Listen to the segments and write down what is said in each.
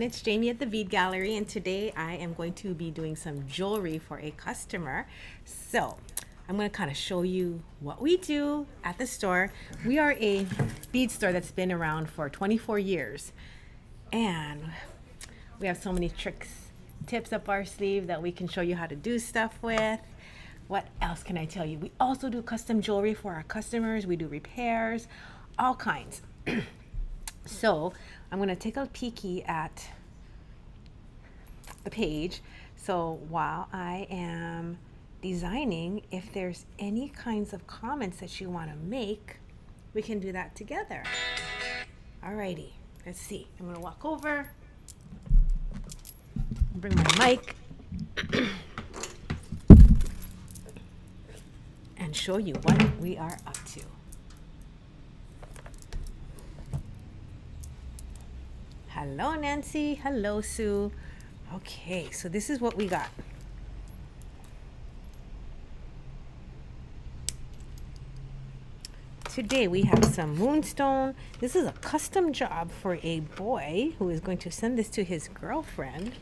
it's Jamie at the Bead Gallery, and today I am going to be doing some jewelry for a customer. So I'm going to kind of show you what we do at the store. We are a bead store that's been around for 24 years, and we have so many tricks, tips up our sleeve that we can show you how to do stuff with. What else can I tell you? We also do custom jewelry for our customers. We do repairs, all kinds. So I'm going to take a peeky at the page. So while I am designing, if there's any kinds of comments that you want to make, we can do that together. Alrighty, let's see. I'm going to walk over, bring my mic, and show you what we are up to. Hello, Nancy. Hello, Sue. Okay, so this is what we got. Today we have some moonstone. This is a custom job for a boy who is going to send this to his girlfriend.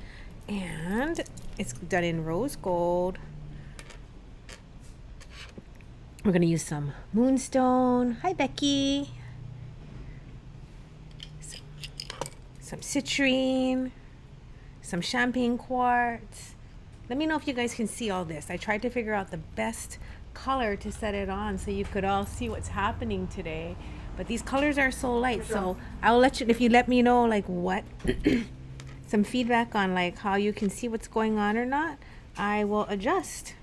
And it's done in rose gold. We're going to use some moonstone. Hi, Becky. Some citrine, some champagne quartz. Let me know if you guys can see all this. I tried to figure out the best color to set it on so you could all see what's happening today. But these colors are so light, so I'll let you, if you let me know like what, some feedback on like how you can see what's going on or not, I will adjust.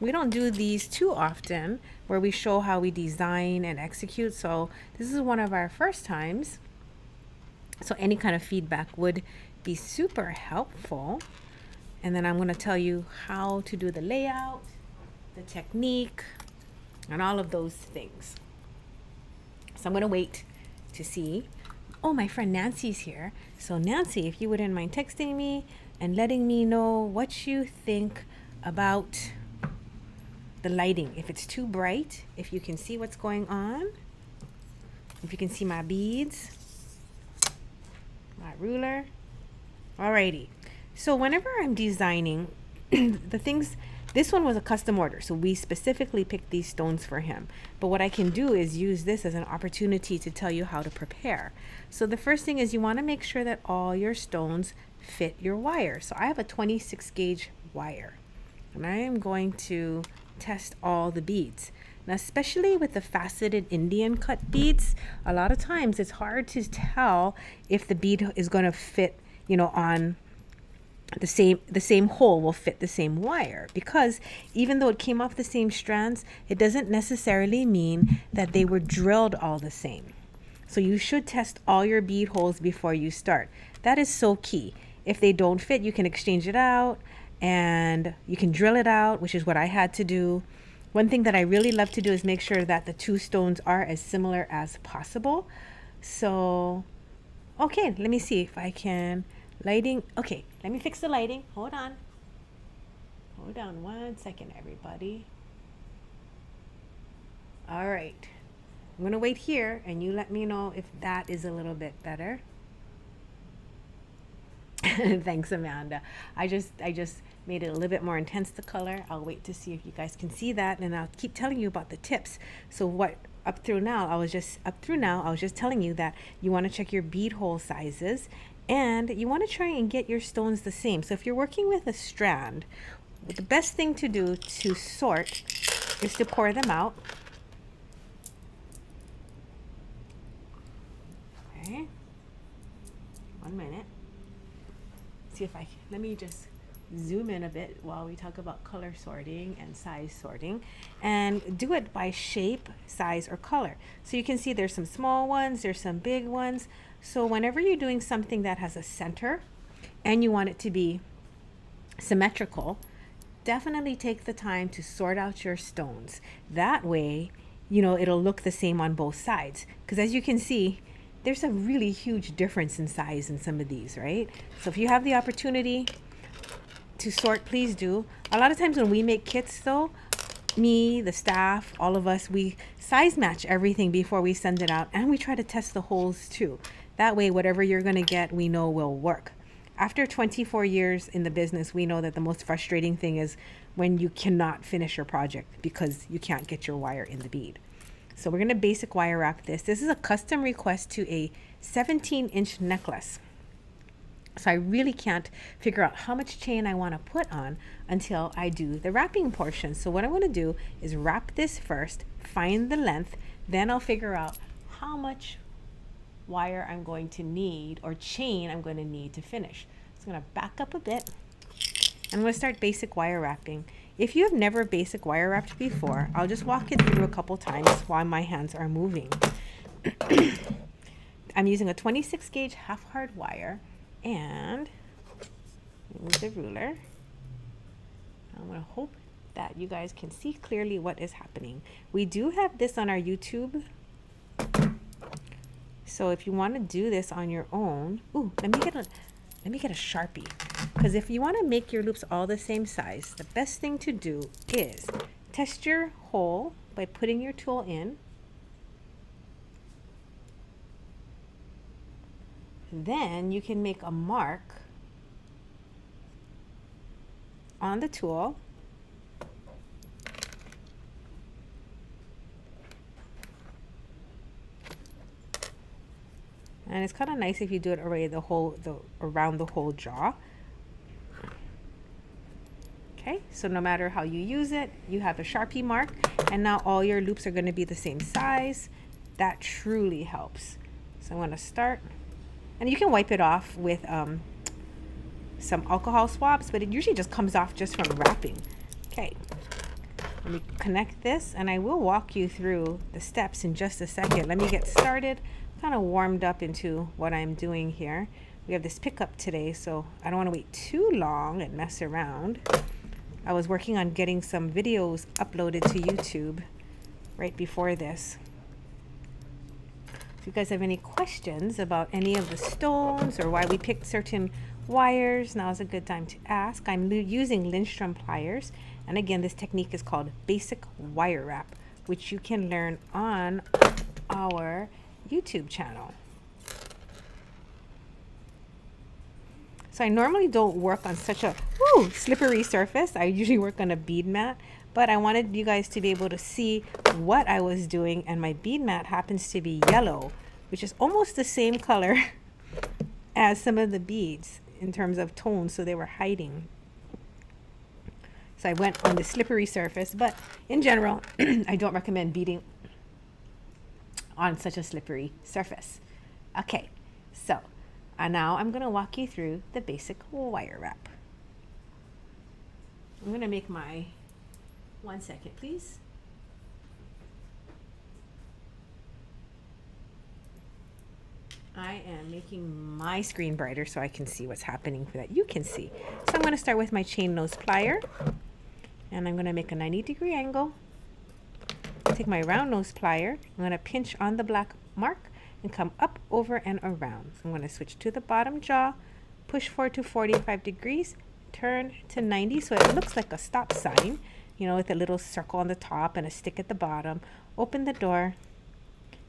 We don't do these too often where we show how we design and execute, so this is one of our first times. So any kind of feedback would be super helpful. And then I'm going to tell you how to do the layout, the technique, and all of those things. So I'm going to wait to see. Oh, my friend Nancy's here. So Nancy, if you wouldn't mind texting me and letting me know what you think about the lighting, if it's too bright, if you can see what's going on, if you can see my beads, my ruler. Alrighty, so whenever I'm designing the things, this one was a custom order, so we specifically picked these stones for him. But what I can do is use this as an opportunity to tell you how to prepare. So the first thing is you want to make sure that all your stones fit your wire. So I have a 26 gauge wire, and I am going to test all the beads. Now, especially with the faceted Indian cut beads, a lot of times it's hard to tell if the bead is going to fit, you know, on the same hole will fit the same wire, because even though it came off the same strands, it doesn't necessarily mean that they were drilled all the same. So you should test all your bead holes before you start. That is so key. If they don't fit, you can exchange it out and you can drill it out, which is what I had to do. One thing that I really love to do is make sure that the two stones are as similar as possible. So, okay, let me see if I can lighting. Okay, let me fix the lighting. Hold on. Hold on 1 second, everybody. All right. I'm going to wait here and you let me know if that is a little bit better. Thanks, Amanda. I just made it a little bit more intense, the color. I'll wait to see if you guys can see that, and I'll keep telling you about the tips. So what up through now, I was just telling you that you want to check your bead hole sizes, and you want to try and get your stones the same. So if you're working with a strand, the best thing to do to sort is to pour them out. Okay. 1 minute. See if let me just zoom in a bit while we talk about color sorting and size sorting, and do it by shape, size, or color. So you can see there's some small ones, there's some big ones. So whenever you're doing something that has a center and you want it to be symmetrical, definitely take the time to sort out your stones. That way, you know, it'll look the same on both sides, because as you can see, there's a really huge difference in size in some of these, right? So if you have the opportunity to sort, please do. A lot of times when we make kits though, me, the staff, all of us, we size match everything before we send it out, and we try to test the holes too. That way, whatever you're going to get, we know will work. After 24 years in the business, we know that the most frustrating thing is when you cannot finish your project because you can't get your wire in the bead. So we're going to basic wire wrap this. This is a custom request to a 17-inch necklace. So I really can't figure out how much chain I want to put on until I do the wrapping portion. So what I'm going to do is wrap this first, find the length, then I'll figure out how much wire I'm going to need or chain I'm going to need to finish. So I'm going to back up a bit and I'm going to start basic wire wrapping. If you have never basic wire wrapped before, I'll just walk it through a couple times while my hands are moving. I'm using a 26 gauge half hard wire and move the ruler. I'm going to hope that you guys can see clearly what is happening. We do have this on our YouTube. So if you want to do this on your own, let me get a Sharpie. Because if you want to make your loops all the same size, the best thing to do is test your hole by putting your tool in. Then you can make a mark on the tool. And it's kind of nice if you do it already around the whole jaw. Okay, so no matter how you use it, you have a Sharpie mark, and now all your loops are going to be the same size. That truly helps. So I'm going to start, and you can wipe it off with some alcohol swabs, but it usually just comes off just from wrapping. Okay, let me connect this, and I will walk you through the steps in just a second. Let me get started. Kind of warmed up into what I'm doing here. We have this pickup today, so I don't want to wait too long and mess around. I was working on getting some videos uploaded to YouTube right before this. If you guys have any questions about any of the stones or why we picked certain wires, now is a good time to ask. I'm using Lindstrom pliers, and again, this technique is called basic wire wrap, which you can learn on our YouTube channel. So I normally don't work on such a slippery surface. I usually work on a bead mat, but I wanted you guys to be able to see what I was doing, and my bead mat happens to be yellow, which is almost the same color as some of the beads in terms of tone, so they were hiding. So I went on the slippery surface, but in general, I don't recommend beading on such a slippery surface. Okay, so now I'm going to walk you through the basic wire wrap. I'm going to make my, 1 second please. I am making my screen brighter so I can see what's happening, so that you can see. So I'm going to start with my chain nose plier, and I'm going to make a 90-degree angle. Take my round nose plier, I'm going to pinch on the black mark and come up, over, and around. I'm going to switch to the bottom jaw, push forward to 45 degrees, turn to 90 so it looks like a stop sign, you know, with a little circle on the top and a stick at the bottom. Open the door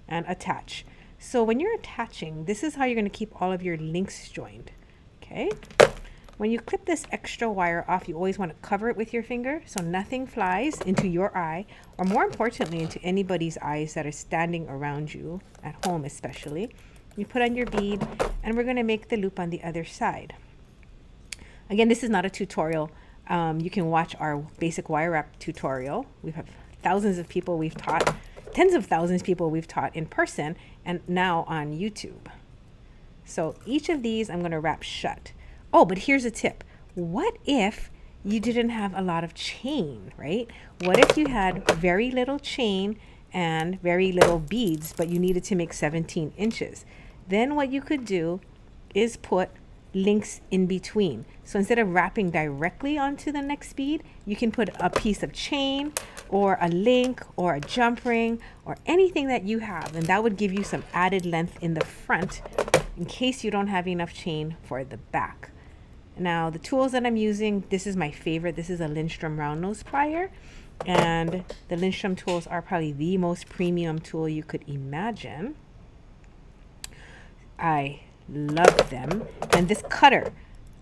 and attach. So when you're attaching, this is how you're going to keep all of your links joined. Okay? When you clip this extra wire off, you always want to cover it with your finger so nothing flies into your eye, or more importantly, into anybody's eyes that are standing around you, at home especially. You put on your bead, and we're going to make the loop on the other side. Again, this is not a tutorial. You can watch our basic wire wrap tutorial. We have thousands of people we've taught, tens of thousands of people we've taught in person, and now on YouTube. So each of these I'm going to wrap shut. Oh, but here's a tip. What if you didn't have a lot of chain, right? What if you had very little chain and very little beads, but you needed to make 17 inches? Then what you could do is put links in between. So instead of wrapping directly onto the next bead, you can put a piece of chain or a link or a jump ring or anything that you have, and that would give you some added length in the front in case you don't have enough chain for the back. Now the tools that I'm using, this is my favorite. This is a Lindstrom round nose plier. And the Lindstrom tools are probably the most premium tool you could imagine. I love them. And this cutter,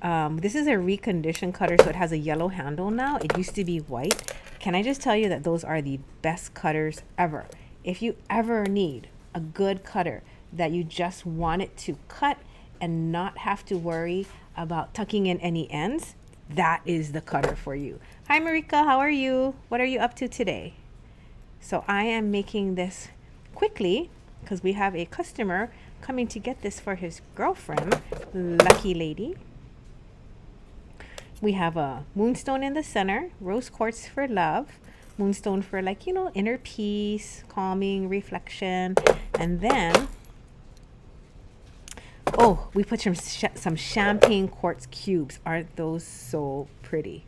this is a reconditioned cutter, so it has a yellow handle now. It used to be white. Can I just tell you that those are the best cutters ever? If you ever need a good cutter that you just want it to cut and not have to worry about tucking in any ends, that is the cutter for you. Hi Marika, how are you? What are you up to today? So I am making this quickly because we have a customer coming to get this for his girlfriend. Lucky lady. We have a moonstone in the center, rose quartz for love, moonstone for, like, you know, inner peace, calming, reflection. And then, oh, we put some champagne quartz cubes. Aren't those so pretty?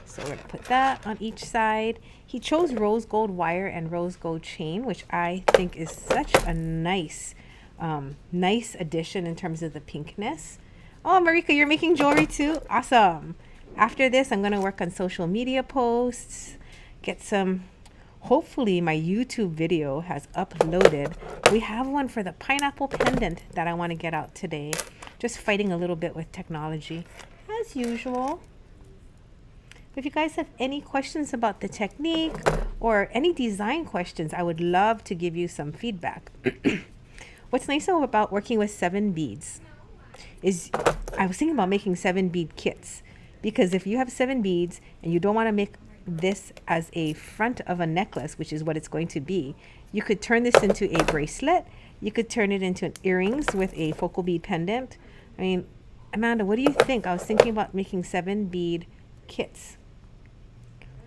So we're gonna put that on each side. He chose rose gold wire and rose gold chain, which I think is such a nice addition in terms of the pinkness. Oh, Marika, you're making jewelry too? Awesome. After this, I'm gonna work on social media posts, get some, hopefully my YouTube video has uploaded. We have one for the pineapple pendant that I want to get out today. Just fighting a little bit with technology as usual. If you guys have any questions about the technique or any design questions, I would love to give you some feedback. What's nice about working with 7 beads is I was thinking about making 7 bead kits, because if you have 7 beads and you don't want to make this as a front of a necklace, which is what it's going to be, you could turn this into a bracelet. You could turn it into an earrings with a focal bead pendant. I mean, Amanda, what do you think? I was thinking about making 7 bead kits.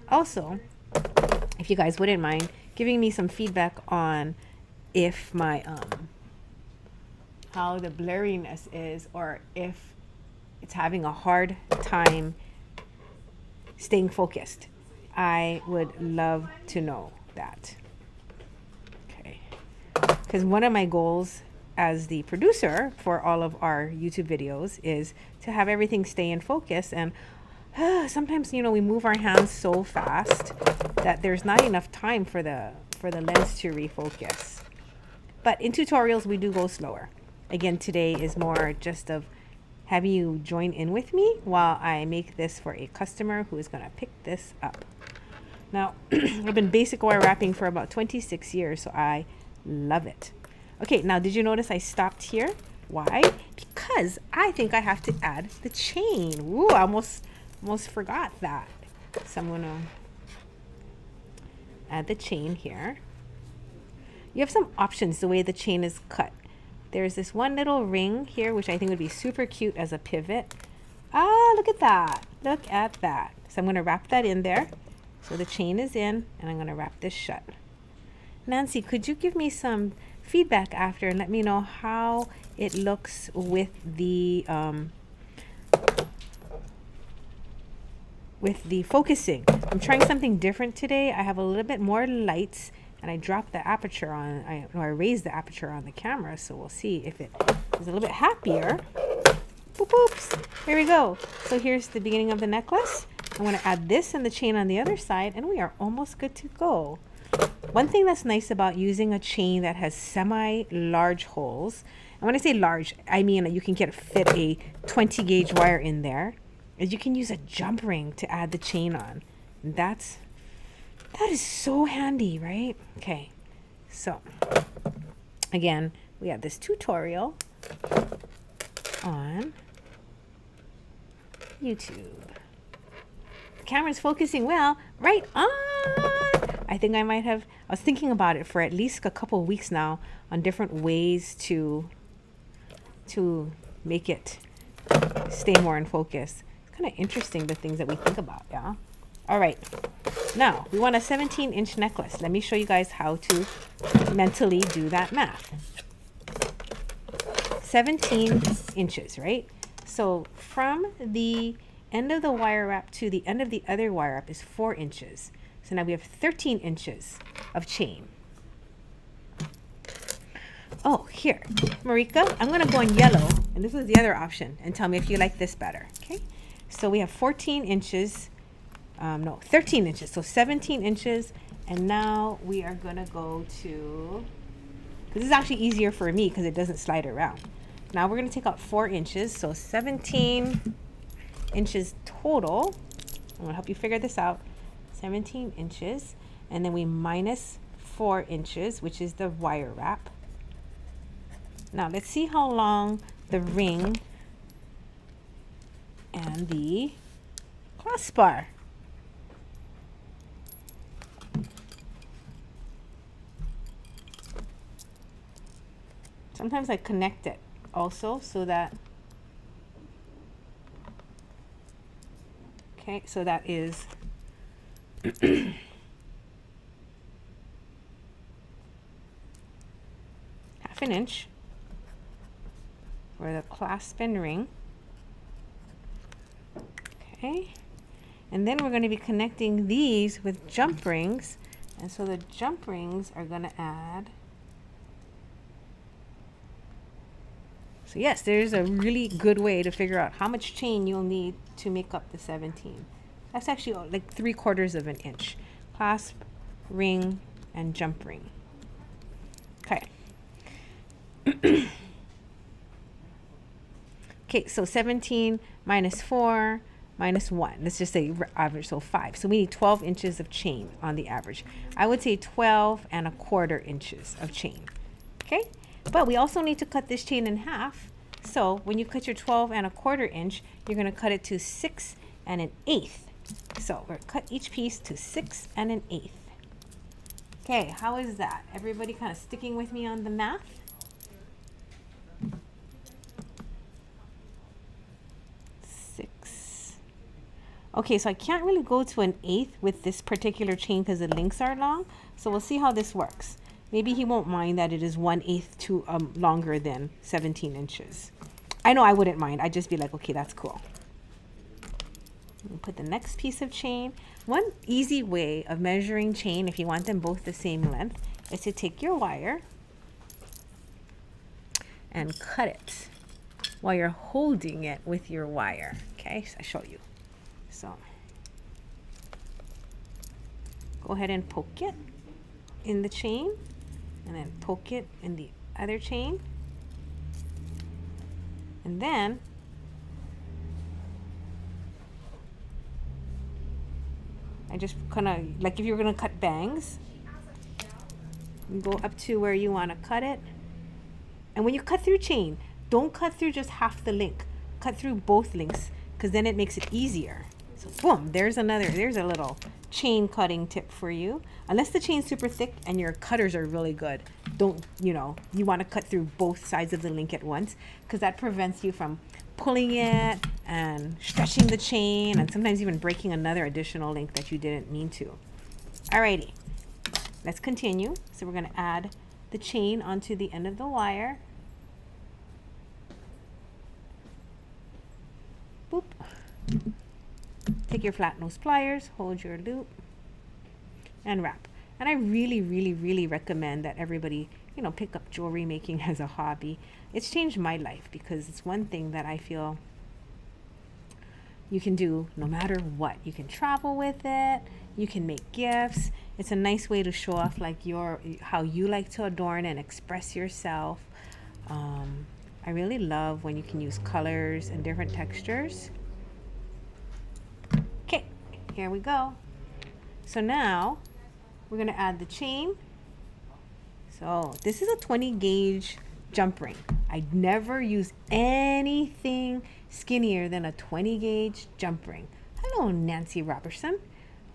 Also, if you guys wouldn't mind giving me some feedback on if my how the blurriness is, or if it's having a hard time staying focused. I would love to know that. Okay. Because one of my goals as the producer for all of our YouTube videos is to have everything stay in focus. And sometimes, you know, we move our hands so fast that there's not enough time for the lens to refocus. But in tutorials, we do go slower. Again, today is more just of having you join in with me while I make this for a customer who is going to pick this up. Now, I've been basic wire wrapping for about 26 years, so I love it. Okay, now did you notice I stopped here? Why? Because I think I have to add the chain. Ooh, I almost forgot that. So I'm going to add the chain here. You have some options the way the chain is cut. There's this one little ring here, which I think would be super cute as a pivot. Ah, look at that. Look at that. So I'm going to wrap that in there. So the chain is in, and I'm going to wrap this shut. Nancy, could you give me some feedback after and let me know how it looks with the focusing? I'm trying something different today. I have a little bit more lights, and I dropped the aperture on, I raised the aperture on the camera, so we'll see if it is a little bit happier. Boop, oops. Here we go. So here's the beginning of the necklace. I'm going to add this and the chain on the other side, and we are almost good to go. One thing that's nice about using a chain that has semi-large holes, and when I say large, I mean you can fit a 20 gauge wire in there, is you can use a jump ring to add the chain on. And that is so handy, right? Okay, so again, we have this tutorial on YouTube. The camera's focusing well, right on. I think I was thinking about it for at least a couple of weeks now on different ways to make it stay more in focus. It's kind of interesting, the things that we think about, yeah? All right, now we want a 17-inch necklace. Let me show you guys how to mentally do that math. 17 inches, right? So from the end of the wire wrap to the end of the other wire wrap is 4 inches. So now we have 13 inches of chain. Oh, here, Marika, I'm going to go on yellow, and this is the other option, and tell me if you like this better, okay? So we have 14 inches no, 13 inches. So 17 inches. And now we are going to go to, this is actually easier for me because it doesn't slide around. Now we're going to take out 4 inches. So 17 inches total. I'm going to help you figure this out. 17 inches. And then we minus 4 inches, which is the wire wrap. Now let's see how long the ring and the clasp are. Sometimes I connect it also so that, okay, so that is half an inch for the clasp and ring. Okay, and then we're going to be connecting these with jump rings, and so the jump rings are going to add. So yes, there's a really good way to figure out how much chain you'll need to make up the 17. That's actually like 3/4 of an inch. Clasp, ring, and jump ring. Okay. Okay, so 17 minus 4 minus 1. Let's just say average, so 5. So we need 12 inches of chain on the average. I would say 12¼ inches of chain. Okay? But we also need to cut this chain in half. So when you cut your 12¼ inch, you're going to cut it to 6 1/8. So we're cut each piece to 6 1/8. Okay, how is that? Everybody kind of sticking with me on the math? Okay, so I can't really go to 1/8 with this particular chain because the links are long. So we'll see how this works. Maybe he won't mind that it is 1/8 too longer than 17 inches. I know I wouldn't mind. I'd just be like, okay, that's cool. We'll put the next piece of chain. One easy way of measuring chain, if you want them both the same length, is to take your wire and cut it while you're holding it with your wire. Okay, so I'll show you. So go ahead and poke it in the chain and then poke it in the other chain. And then I just kind of, like if you're going to cut bangs, you go up to where you want to cut it. And when you cut through chain, don't cut through just half the link. Cut through both links because then it makes it easier. So boom, there's a little chain cutting tip for you. Unless the chain's super thick and your cutters are really good, don't, you want to cut through both sides of the link at once because that prevents you from pulling it and stretching the chain and sometimes even breaking another additional link that you didn't mean to. Alrighty, let's continue. So we're going to add the chain onto the end of the wire. Boop. Take your flat nose pliers, hold your loop, and wrap. And I really, really, really recommend that everybody, pick up jewelry making as a hobby. It's changed my life because it's one thing that I feel you can do no matter what. You can travel with it. You can make gifts. It's a nice way to show off like how you like to adorn and express yourself. I really love when you can use colors and different textures. Okay, here we go. So now we're going to add the chain. So this is a 20 gauge jump ring. I never use anything skinnier than a 20 gauge jump ring. Hello, Nancy Robertson.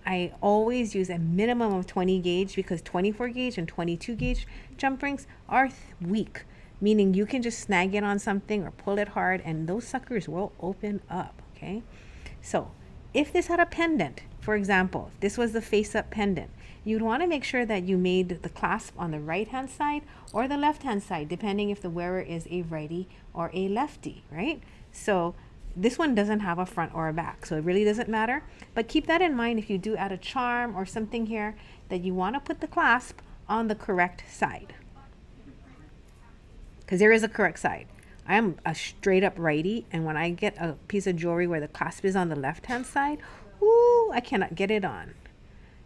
I always use a minimum of 20 gauge because 24 gauge and 22 gauge jump rings are weak, meaning you can just snag it on something or pull it hard and those suckers will open up, okay? So if this had a pendant, for example, if this was the face-up pendant, you'd want to make sure that you made the clasp on the right-hand side or the left-hand side, depending if the wearer is a righty or a lefty, right? So this one doesn't have a front or a back, so it really doesn't matter. But keep that in mind if you do add a charm or something here, that you want to put the clasp on the correct side. Because there is a correct side. I am a straight up righty, and when I get a piece of jewelry where the clasp is on the left-hand side, ooh, Oh, I cannot get it on.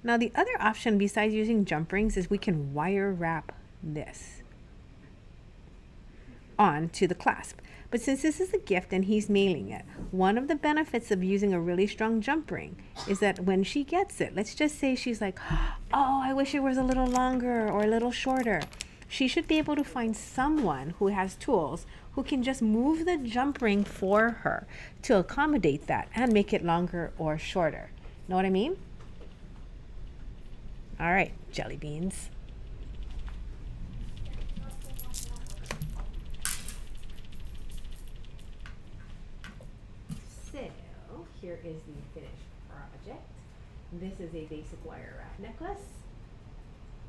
Now the other option besides using jump rings is we can wire wrap this onto the clasp. But since this is a gift and he's mailing it, one of the benefits of using a really strong jump ring is that when she gets it, let's just say she's like, oh, I wish it was a little longer or a little shorter. She should be able to find someone who has tools who can just move the jump ring for her to accommodate that and make it longer or shorter. Know what I mean? All right, jelly beans. So here is the finished project. This is a basic wire wrap necklace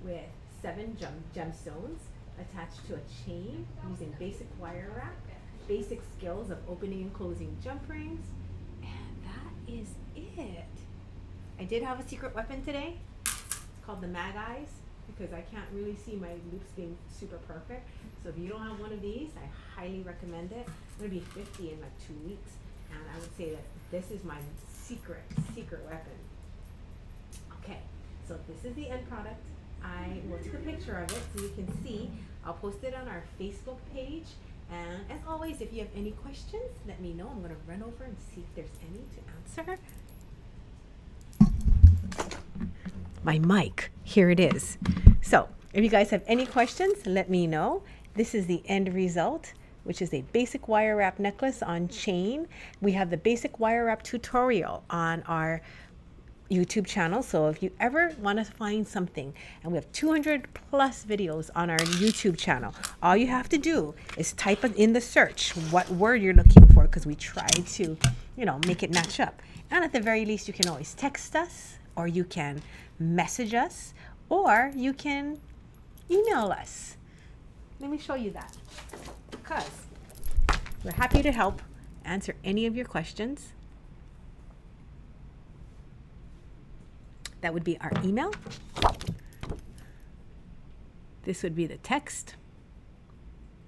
with 7 gemstones attached to a chain using basic wire wrap, basic skills of opening and closing jump rings, and that is it. I did have a secret weapon today. It's called the mag eyes because I can't really see my loops being super perfect. So if you don't have one of these, I highly recommend it. I'm going to be 50 in like 2 weeks, and I would say that this is my secret weapon. Okay, so this is the end product. I will take a picture of it so you can see. I'll post it on our Facebook page. And as always, if you have any questions, let me know. I'm going to run over and see if there's any to answer. My mic, here it is. So if you guys have any questions, let me know. This is the end result, which is a basic wire wrap necklace on chain. We have the basic wire wrap tutorial on our YouTube channel. So if you ever want to find something, and we have 200 plus videos on our YouTube channel, all you have to do is type in the search what word you're looking for, because we try to, make it match up. And at the very least, you can always text us, or you can message us, or you can email us. Let me show you that, because we're happy to help answer any of your questions. That would be our email. This would be the text.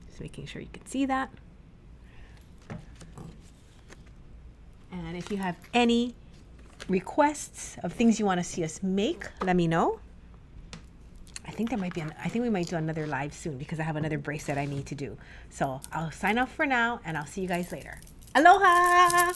Just making sure you can see that. And if you have any requests of things you want to see us make, let me know. I think we might do another live soon because I have another bracelet I need to do. So I'll sign off for now, and I'll see you guys later. Aloha!